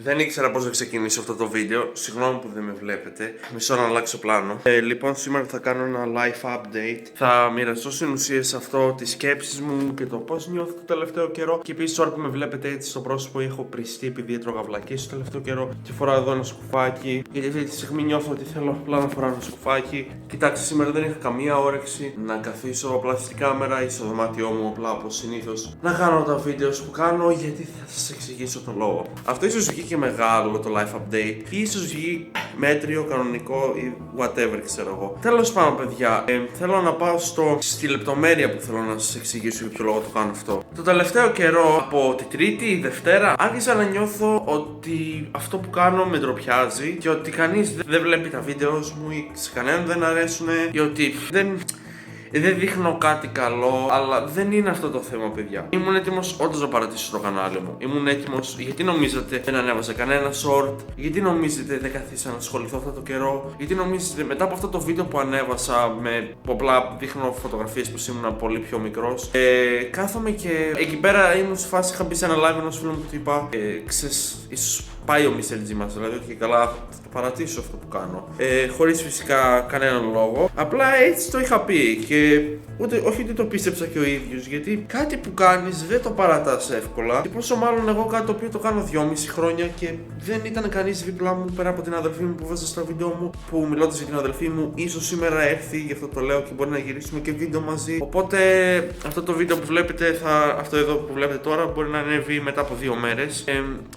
Δεν ήξερα πώς να ξεκινήσω αυτό το βίντεο. Συγγνώμη που δεν με βλέπετε. Μισό να αλλάξω πλάνο. Λοιπόν, σήμερα θα κάνω ένα life update. Θα μοιραστώ στην ουσία σε αυτό τις σκέψεις μου και το πώς νιώθω το τελευταίο καιρό. Και επίσης, τώρα που με βλέπετε έτσι στο πρόσωπο, έχω πριστεί επειδή έτρωγα βλακίες το τελευταίο καιρό. Και φοράω εδώ ένα σκουφάκι. Γιατί αυτή τη στιγμή νιώθω ότι θέλω απλά να φοράω ένα σκουφάκι. Κοιτάξτε, σήμερα δεν είχα καμία όρεξη να καθίσω απλά στη κάμερα ή στο δωμάτιό μου, απλά όπως συνήθως να κάνω τα βίντεο που κάνω, γιατί θα σας εξηγήσω το λόγο. Αυτό ίσως βγει και μεγάλο το life update, ή ίσως βγει μέτριο, κανονικό ή whatever, ξέρω εγώ. Τέλος πάντων, παιδιά, θέλω να πάω στη λεπτομέρεια που θέλω να σας εξηγήσω για ποιο λόγο το κάνω αυτό. Το τελευταίο καιρό, από τη Τρίτη ή Δευτέρα, άρχισα να νιώθω ότι αυτό που κάνω με ντροπιάζει και ότι κανείς δεν βλέπει τα βίντεο μου ή σε κανέναν δεν αρέσουν ή ότι δεν δείχνω κάτι καλό, αλλά δεν είναι αυτό το θέμα, παιδιά. Ήμουν έτοιμος όντως να παρατήσω το κανάλι μου. Ήμουν έτοιμος, γιατί νομίζετε δεν ανέβαζα κανένα short, γιατί νομίζετε δεν καθίσα να ασχοληθώ αυτό το καιρό, γιατί νομίζετε μετά από αυτό το βίντεο που ανέβασα που απλά δείχνω φωτογραφίες που ήμουν πολύ πιο μικρός, κάθομαι και εκεί πέρα ήμουν σε φάση, είχα μπει σε ένα live ενός φίλου μου που του είπα, ξέρεις, ίσως πάει ο Mr. G μας, δηλαδή ότι καλά θα το παρατήσω αυτό που κάνω. Χωρίς φυσικά κανέναν λόγο. Απλά έτσι το είχα πει και όχι ότι το πίστεψα και ο ίδιος, γιατί κάτι που κάνεις δεν το παρατάς εύκολα. Και πόσο μάλλον εγώ κάτι το οποίο το κάνω 2,5 χρόνια και δεν ήταν κανείς δίπλα μου πέρα από την αδελφή μου που βάζα στο βίντεο μου, που μιλώντας για την αδελφή μου, ίσως σήμερα έρθει, γι' αυτό το λέω και μπορεί να γυρίσουμε και βίντεο μαζί. Οπότε αυτό το βίντεο που βλέπετε, αυτό εδώ που βλέπετε τώρα, μπορεί να ανέβει μετά από 2 μέρες.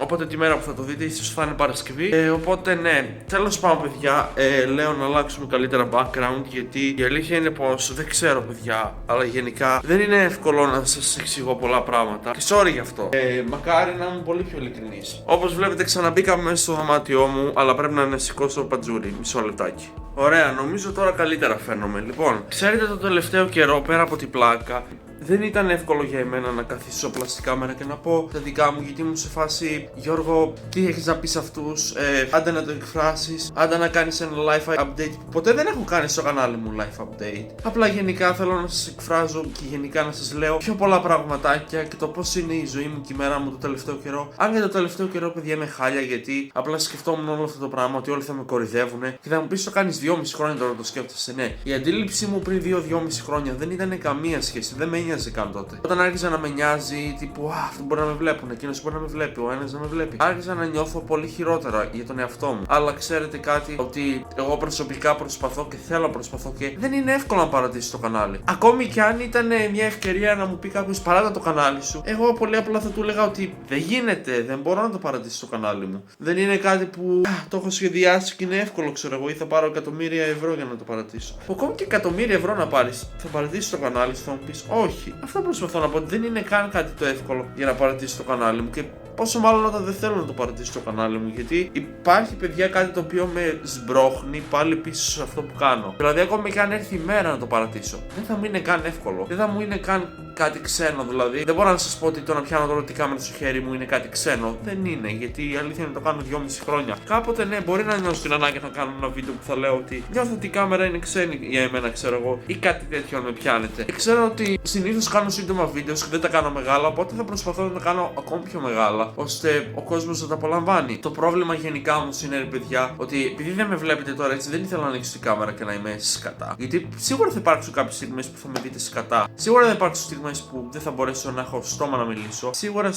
Οπότε τη μέρα που θα το δείτε, ίσως θα είναι Παρασκευή. Οπότε ναι, τέλος πάντων, παιδιά, λέω να αλλάξουμε καλύτερα background, γιατί η αλήθεια είναι πως δεν ξέρω, παιδιά, αλλά γενικά δεν είναι εύκολο να σας εξηγώ πολλά πράγματα. Και sorry γι' αυτό. Μακάρι να είμαι πολύ πιο ειλικρινής. Όπως βλέπετε, ξαναμπήκα μέσα στο δωμάτιό μου, αλλά πρέπει να σηκώσω το πατζούρι. Μισό λεπτάκι. Ωραία, νομίζω τώρα καλύτερα φαίνομαι. Λοιπόν, ξέρετε, το τελευταίο καιρό, πέρα από την πλάκα, δεν ήταν εύκολο για εμένα να καθίσω απλά στη κάμερα και να πω τα δικά μου, γιατί ήμουν σε φάση, Γιώργο, τι έχεις να πεις σε αυτούς, άντε να το εκφράσεις, άντε να κάνεις ένα live update. Ποτέ δεν έχω κάνει στο κανάλι μου live update. Απλά γενικά θέλω να σας εκφράζω και γενικά να σας λέω πιο πολλά πραγματάκια και το πώς είναι η ζωή μου και η μέρα μου το τελευταίο καιρό. Αν και το τελευταίο καιρό, παιδιά, είμαι χάλια, γιατί απλά σκεφτόμουν όλο αυτό το πράγμα, ότι όλοι θα με κορυδεύουν και θα μου πεις το κάνεις 2,5 χρόνια τώρα το σκέφτεσαι. Ναι, η αντίληψή μου πριν 2,5 χρόνια δεν ήταν καμία σχέση, δεν με νοιάζει καν τότε. Όταν άρχισα να με νοιάζει, τύπου, αυτό μπορεί να με βλέπουν, εκείνος μπορεί να με βλέπει, ο ένας να με βλέπει, άρχισα να νιώθω πολύ χειρότερα για τον εαυτό μου. Αλλά ξέρετε κάτι, ότι εγώ προσωπικά προσπαθώ και θέλω να προσπαθώ και δεν είναι εύκολο να παρατήσεις το κανάλι. Ακόμη και αν ήταν μια ευκαιρία να μου πει κάποιος παράτα το κανάλι σου, εγώ πολύ απλά θα του έλεγα ότι δεν γίνεται, δεν μπορώ να το παρατήσω το κανάλι μου. Δεν είναι κάτι που το έχω σχεδιάσει και είναι εύκολο, ξέρω εγώ, ή θα πάρω εκατομμύρια ευρώ για να το παρατήσω. Ακόμη και εκατομμύρια ευρώ να πάρεις, θα παρατήσεις το κανάλι σου, θα μου πεις όχι. Αυτό προσπαθώ να πω, ότι δεν είναι καν κάτι το εύκολο για να παρατήσει το κανάλι μου, και πόσο μάλλον όταν δεν θέλω να το παρατήσω το κανάλι μου, γιατί υπάρχει, παιδιά, κάτι το οποίο με σμπρώχνει πάλι πίσω σε αυτό που κάνω. Δηλαδή, ακόμη και αν έρθει η μέρα να το παρατήσω, δεν θα μου είναι καν εύκολο. Δεν θα μου είναι καν κάτι ξένο, δηλαδή. Δεν μπορώ να σας πω ότι το να πιάνω τώρα τη κάμερα στο χέρι μου είναι κάτι ξένο. Δεν είναι, γιατί η αλήθεια είναι να το κάνω 2,5 χρόνια. Κάποτε, ναι, μπορεί να νιώσω την ανάγκη να κάνω ένα βίντεο που θα λέω ότι νιώθω ότι η κάμερα είναι ξένη για εμένα, ξέρω εγώ, ή κάτι τέτοιο αν με πιάνετε. Και ξέρω ότι συνήθως κάνω σύντομα βίντεο και δεν τα κάνω μεγάλα, οπότε θα προσπαθώ να τα κάνω ακόμη πιο μεγάλα, ώστε ο κόσμος να τα απολαμβάνει. Το πρόβλημα γενικά όμως είναι, ρε παιδιά, ότι επειδή δεν με βλέπετε τώρα έτσι, δεν ήθελα να ανοίξω την κάμερα και να είμαι σκατά. Γιατί σίγουρα θα υπάρξουν κάποιες στιγμές που θα με δείτε σκατά. Σίγουρα θα υπάρξουν στιγμές που δεν θα μπορέσω να έχω στόμα να μιλήσω. Σίγουρα.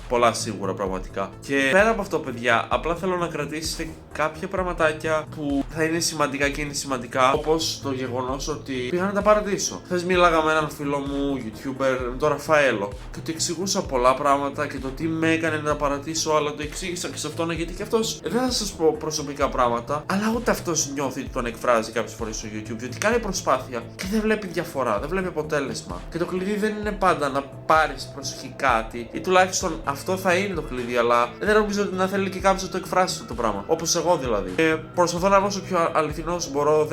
Πολλά σίγουρα πραγματικά. Και πέρα από αυτό, παιδιά, απλά θέλω να κρατήσετε κάποια πραγματάκια που θα είναι σημαντικά και είναι σημαντικά. Όπως το γεγονός ότι πήγα να τα παρατήσω. Χθες μίλαγα με έναν φίλο μου, YouTuber, τον Ραφαέλο, και του εξηγούσα πολλά πράγματα και το τι με έκανε να παρατήσω, αλλά το εξήγησα και σε αυτόν, γιατί και αυτός δεν θα σας πω προσωπικά πράγματα, αλλά ούτε αυτός νιώθει ότι τον εκφράζει κάποιες φορές στο YouTube, διότι κάνει προσπάθεια και δεν βλέπει διαφορά, δεν βλέπει αποτέλεσμα. Και το κλειδί δεν είναι πάντα να πάρεις προσοχή κάτι, ή τουλάχιστον αυτό θα είναι το κλειδί, αλλά δεν νομίζω ότι να θέλει και κάποιος να το εκφράσει αυτό το πράγμα. Όπως εγώ δηλαδή. Προσπαθώ να είμαι όσο πιο αληθινός μπορώ,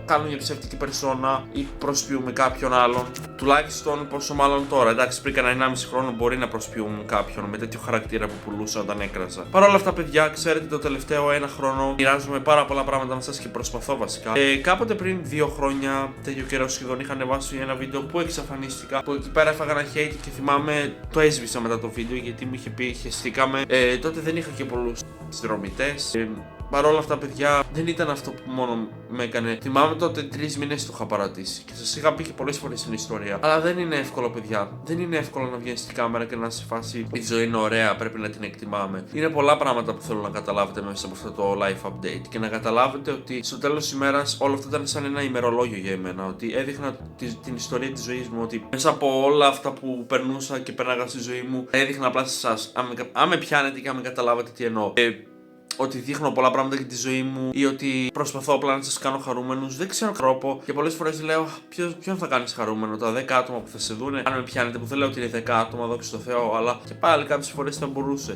κάνουμε μια ψεύτικη περσόνα ή προσποιούμε κάποιον άλλον. Τουλάχιστον πόσο μάλλον τώρα. Εντάξει, πριν κανένα 1,5 χρόνο μπορεί να προσποιούν κάποιον με τέτοιο χαρακτήρα που πουλούσα όταν έκραζα. Παρ' όλα αυτά, παιδιά, ξέρετε, το τελευταίο 1 χρόνο μοιράζομαι πάρα πολλά πράγματα με σας και προσπαθώ βασικά. Κάποτε πριν 2 χρόνια, τέτοιο καιρό σχεδόν, είχα ανεβάσει ένα βίντεο που εξαφανίστηκα. Που εκεί πέρα έφαγα ένα hate και θυμάμαι το έσβησα μετά το βίντεο γιατί μου είχε πει χεστήκαμε. Τότε δεν είχα και πολλούς συνδρομητές. Παρ' όλα αυτά, παιδιά, δεν ήταν αυτό που μόνο με έκανε. Θυμάμαι τότε 3 μήνες το είχα παρατήσει και σας είχα πει και πολλές φορές στην ιστορία. Αλλά δεν είναι εύκολο, παιδιά. Δεν είναι εύκολο να βγαίνει στην κάμερα και να σε φάσει η ζωή είναι ωραία, πρέπει να την εκτιμάμε. Είναι πολλά πράγματα που θέλω να καταλάβετε μέσα από αυτό το life update και να καταλάβετε ότι στο τέλος της ημέρας όλο αυτό ήταν σαν ένα ημερολόγιο για εμένα. Ότι έδειχνα την ιστορία της ζωής μου, ότι μέσα από όλα αυτά που περνούσα και πέρναγα στη ζωή μου, έδειχνα απλά σε εσάς. Αν με πιάνετε και αν με καταλάβετε τι εννοώ. Ότι δείχνω πολλά πράγματα για τη ζωή μου ή ότι προσπαθώ απλά να σας κάνω χαρούμενους. Δεν ξέρω τρόπο και πολλές φορές λέω ποιον θα κάνεις χαρούμενο, τα 10 άτομα που θα σε δούνε. Αν με πιάνετε, που δεν λέω ότι είναι 10 άτομα, δόξα τω Θεώ, αλλά και πάλι κάποιες φορές θα μπορούσε.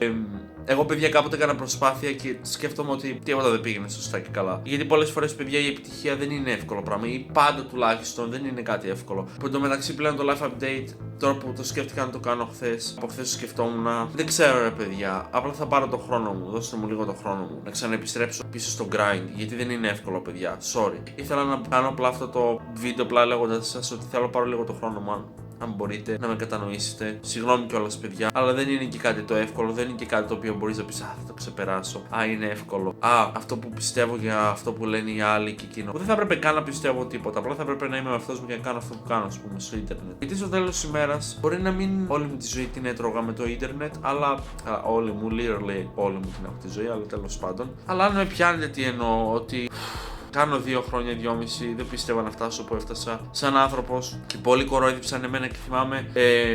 Εγώ, παιδιά, κάποτε έκανα προσπάθεια και σκέφτομαι ότι τίποτα δεν πήγαινε σωστά και καλά. Γιατί πολλές φορές, παιδιά, η επιτυχία δεν είναι εύκολο πράγμα ή πάντα τουλάχιστον δεν είναι κάτι εύκολο. Που εντωμεταξύ πλέον το life update, τώρα που το σκέφτηκα να το κάνω χθες, από χθες το σκεφτόμουν. Δεν ξέρω, ρε παιδιά, απλά θα πάρω το χρόνο μου, δώστε μου λίγο το χρόνο μου. Να ξαναεπιστρέψω πίσω στο grind, γιατί δεν είναι εύκολο, παιδιά. Sorry. Ήθελα να κάνω απλά αυτό το βίντεο, απλά λέγοντας σας ότι θέλω να πάρω λίγο το χρόνο μου. Αν μπορείτε να με κατανοήσετε. Συγγνώμη κιόλας, παιδιά. Αλλά δεν είναι και κάτι το εύκολο. Δεν είναι και κάτι το οποίο μπορείς να πεις θα το ξεπεράσω. Είναι εύκολο. Αυτό που πιστεύω για αυτό που λένε οι άλλοι και εκείνο. Δεν θα έπρεπε καν να πιστεύω τίποτα. Απλά θα έπρεπε να είμαι με αυτός μου και να κάνω αυτό που κάνω, ας πούμε, στο Ιντερνετ. Γιατί στο τέλος της ημέρας μπορεί να μην όλη μου τη ζωή την έτρωγα με το Ιντερνετ, αλλά. Όλη μου, literally όλη μου την έχω τη ζωή, αλλά τέλος πάντων. Αλλά αν με πιάνετε τι εννοώ, ότι. Κάνω 2 χρόνια, 2,5, δεν πίστευα να φτάσω όπου έφτασα σαν άνθρωπος και πολλοί κορόιδεψαν εμένα και θυμάμαι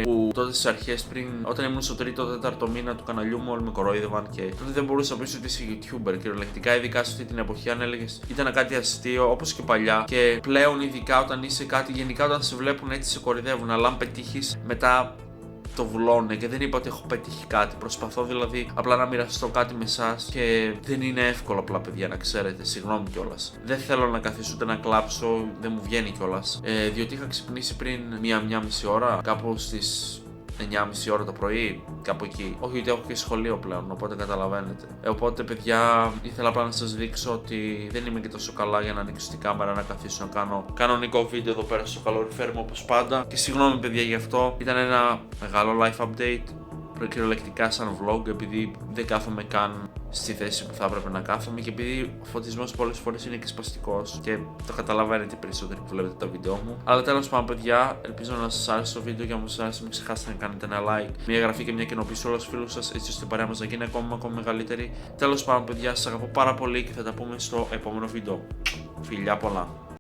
που τότε στις αρχές πριν, όταν ήμουν στο 3ο-4ο μήνα του καναλιού μου, όλοι με κορόιδευαν και τότε δεν μπορούσα να πεις ότι είσαι YouTuber. Κυριολεκτικά, ειδικά σε αυτή την εποχή, αν έλεγες ήταν κάτι αστείο, όπως και παλιά. Και πλέον, ειδικά όταν είσαι κάτι, γενικά όταν σε βλέπουν έτσι σε κοροϊδεύουν. Αλλά αν πετύχεις, μετά το βουλώνε και δεν είπα ότι έχω πετύχει κάτι. Προσπαθώ δηλαδή απλά να μοιραστώ κάτι με εσάς και δεν είναι εύκολο απλά, παιδιά, να ξέρετε. Συγγνώμη κιόλας. Δεν θέλω να καθίσω ούτε να κλάψω, δεν μου βγαίνει κιόλας. Διότι είχα ξυπνήσει πριν μία μισή ώρα, κάπου στις 9,5 ώρα το πρωί, κάπου εκεί. Όχι, γιατί έχω και σχολείο πλέον, οπότε καταλαβαίνετε. Οπότε, παιδιά, ήθελα απλά να σας δείξω ότι δεν είμαι και τόσο καλά για να ανοίξω την κάμερα, να καθίσω να κάνω κανονικό βίντεο εδώ πέρα στο καλοριφέρ μου όπως πάντα. Και συγγνώμη, παιδιά, γι' αυτό. Ήταν ένα μεγάλο life update. Κυριολεκτικά σαν vlog, επειδή δεν κάθομαι καν στη θέση που θα έπρεπε να κάθομαι και επειδή ο φωτισμός πολλές φορές είναι και σπαστικός και το καταλαβαίνετε περισσότεροι που βλέπετε τα βίντεο μου. Αλλά τέλος πάντων, παιδιά, ελπίζω να σας άρεσε το βίντεο και αν σας άρεσε μην ξεχάσετε να κάνετε ένα like, μια εγγραφή και μια κοινοποίηση σε όλους τους φίλους σας, έτσι ώστε η παρέα μας να γίνει ακόμα μεγαλύτερη. Τέλος πάντων, παιδιά, σας αγαπώ πάρα πολύ και θα τα πούμε στο επόμενο βίντεο. Φιλιά πολλά.